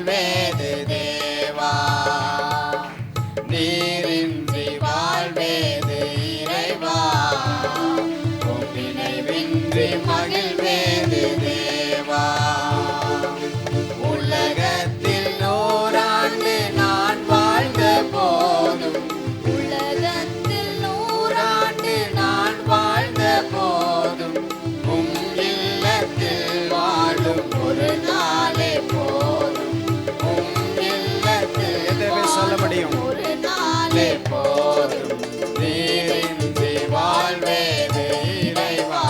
மகிழ்வேது தேவா. நீரின்றி வாழ்வேது இறைவா, உம் நினைவின்றி மகிழ்வேது தேவா. உலகத்தில் 100 ஆண்டு நான் வாழ்ந்த போதும், உலகத்தில் 100 ஆண்டு நான் வாழ்ந்த போதும், உம் இல்லத்தில் வாழும் ஒரு நாளே போதும். உம் இல்லத்தில் சொல்ல முடியும், ஒரு நாளே போதும். நீரின்றி வாழ்வேது இறைவா,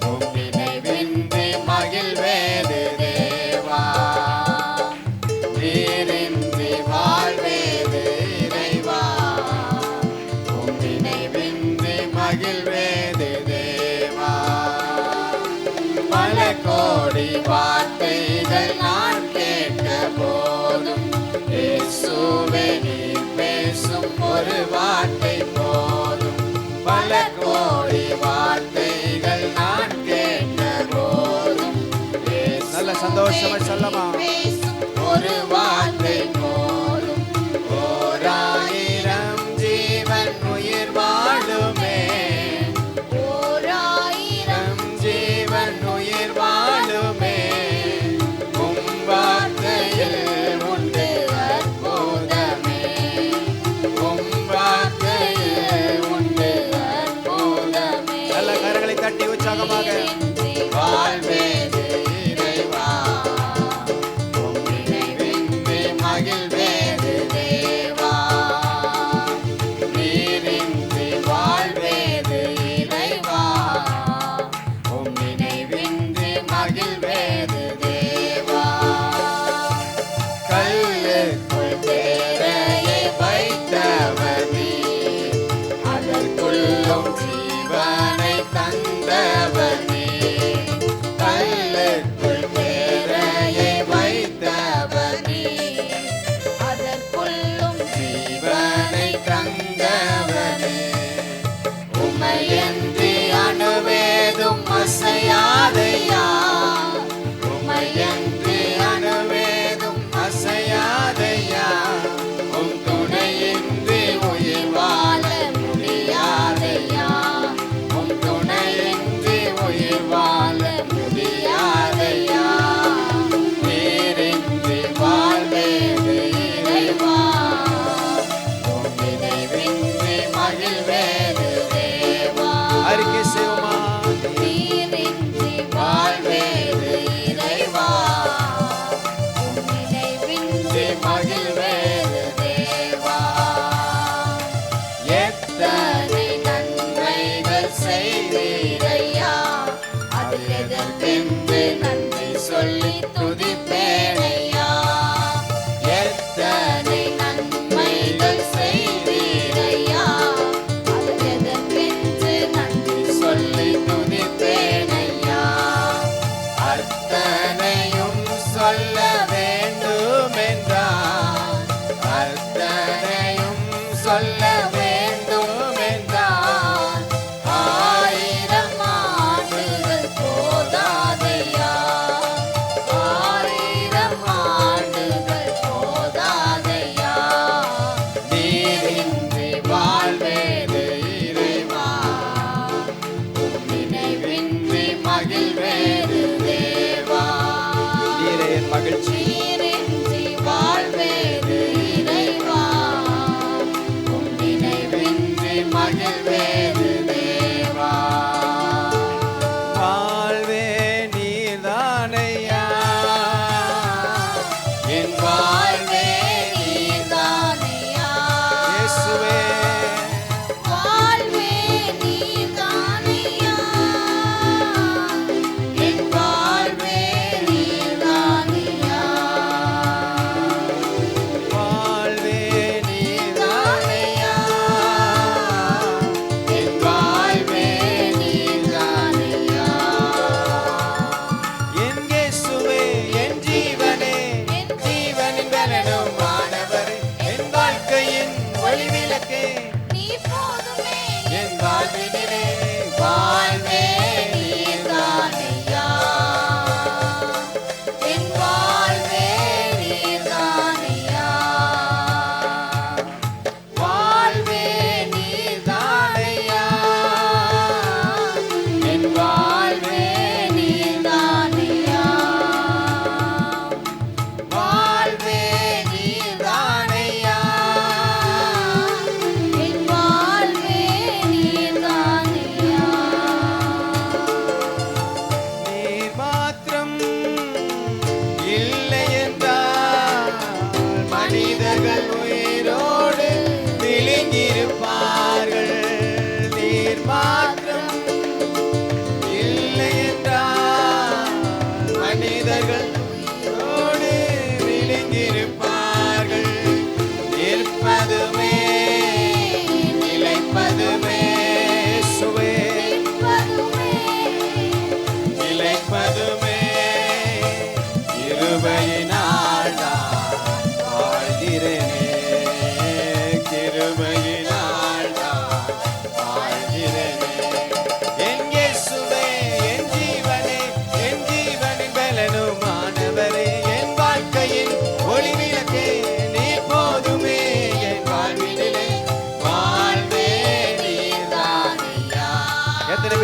உம் நினைவின்றி மகிழ்வேது தேவா. நீரின்றி வாழ்வேது இறைவா, உம் நினைவின்றி மகிழ்வேது தேவா. பல கோடி வார்த்தைகள் நான் கேட்ட போதும், இயேசுவே நீர் பேசும் ஒரு வார்த்தை போதும். பல கோடி வார்த்தைகள் நான் கேட்ட போதும், நல்ல சந்தோஷமா சொல்லமா, ஒரு வார்த்தை போதும். 1000 ஜீவன் உயிர் வாழுமே, 1000 ஜீவன் உயிர் வாழுமே. உம் வார்த்தையில் உண்டு அற்புதமே, உம் வார்த்தையில் உண்டு அற்புதமே. நல்ல கரங்களை தட்டி உற்சாகமாக வாழ்வேது இறைவா, உம் நினைவின்றி மகிழ்வேது தேவா. நீரின்றி வாழ்வேது இறைவா, உம் நினைவின்றி மகிழ்வேது தேவா. கல்லுக்குள் தேரையை வைத்தவர் நீர், அதற்குள்ளும் ஜீவனை தந்தவர் நீர்.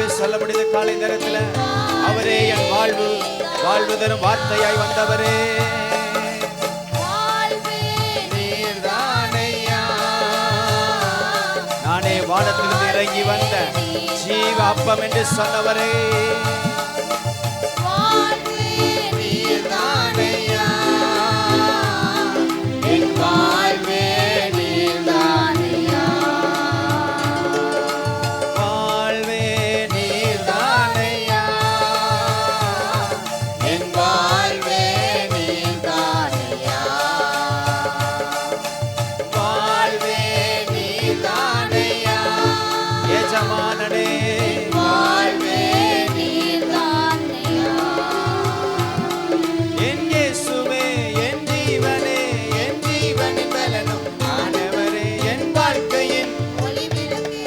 ஆகவே சொல்ல முடியுது காலை நேரத்துல, அவரே என் வாழ்வு, வாழ்வு தரும் வார்த்தையாய் வந்தவரே. நானே வானத்திலிருந்து இறங்கி வந்த ஜீவ அப்பம் என்று சொன்னவரே.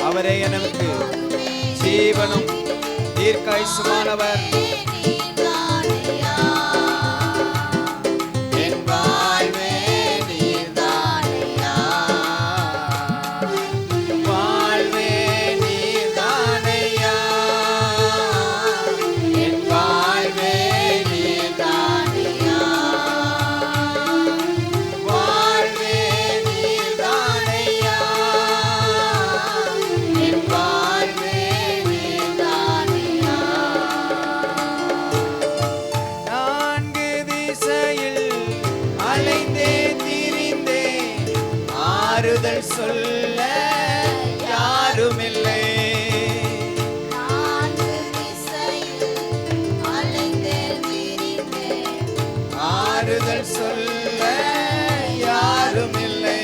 அவரே எனக்கு ஜீவனும் தீர்க்காயுசுமானவர். ஆறுதல் சொல்ல யாருமில்லை, ஆறுதல் சொல்ல யாருமில்லை.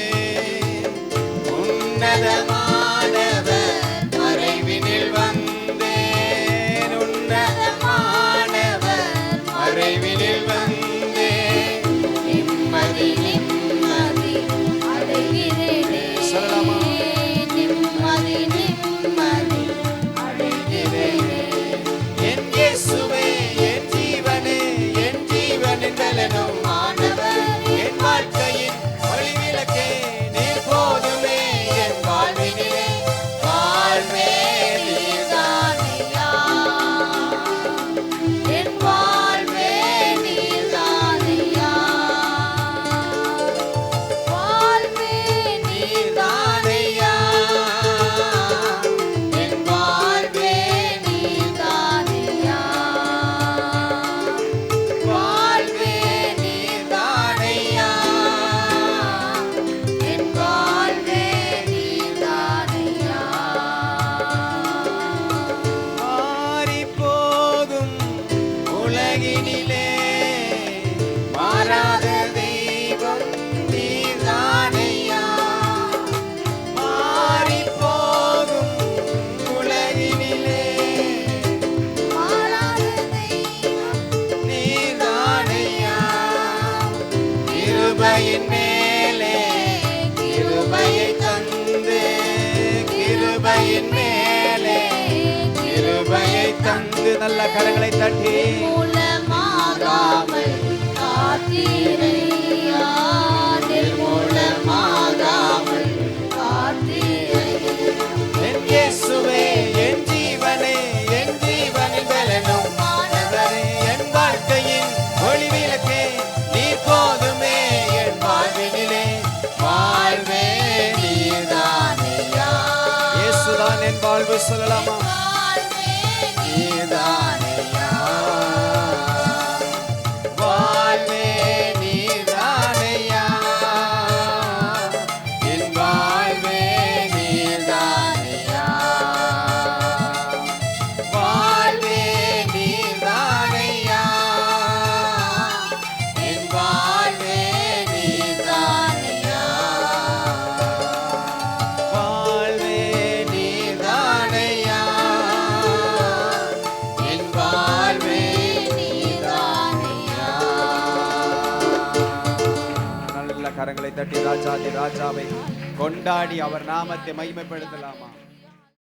உன்னதமானவர் மறைவினில் வந்தேன், உன்னதமானவர் மறைவினில் வந்தேன், நிம்மதி நிம்மதி அடைகிறேன். சொல்லலாமா? நிம்மதி நிம்மதி அடைகிறேன். என் இயேசுவே, என் ஜீவனே, என் ஜீவனின் பலனும் ஆனவர், என் வாழ்க்கையின் ஒளி விளக்கே, நீர் போதுமே என் வாழ்வினிலே. வாழ்வே நீர்தானையா, என் வாழ்வே நீர்தானையா, வாழ்வே நீர்தானையா, என் வாழ்வே நீர்தானையா, வாழ்வே நீர்தானையா, என் வாழ்வே நீர்தானையா. மாறிப் போகும் உலகினிலே மாறாத தெய்வம் நீர்தானையா, மாறிப் போகும் உலகினிலே மாறாத தெய்வம் நீர்தானையா. கிருபையின் மேலே கிருபையை தந்து, கிருபையின் மேலே கிருபையை தந்து, நல்ல கரங்களை தட்டி மூலமாகாமல் காத்தீரையா, நிர்மூலமாகாமல் காத்தீரையா. என் இயேசுவே, என் ஜீவனே, என் ஜீவனின் பலனும் ஆனவரே, என் வாழ்க்கையின் ஒளி விளக்கே, நீர் போதுமே என் வாழ்வினிலே. வாழ்வே நீர்தானையா, இயேசுதான் என் வாழ்வு. சொல்லலாமா? நீர்தானையா, வாழ்வே நீர்தானையா, என் வாழ்வே நீர்தானையா, வாழ்வே நீர்தானையா, என் வாழ்வே நீர்தானையா, வாழ்வே நீர்தானையா, என் வாழ்வே நீர்தானையா. நல்ல கரங்களை தட்டி ராஜாதி ராஜாவை கொண்டாடி அவர் நாமத்தை மகிமைப்படுத்தலாமா?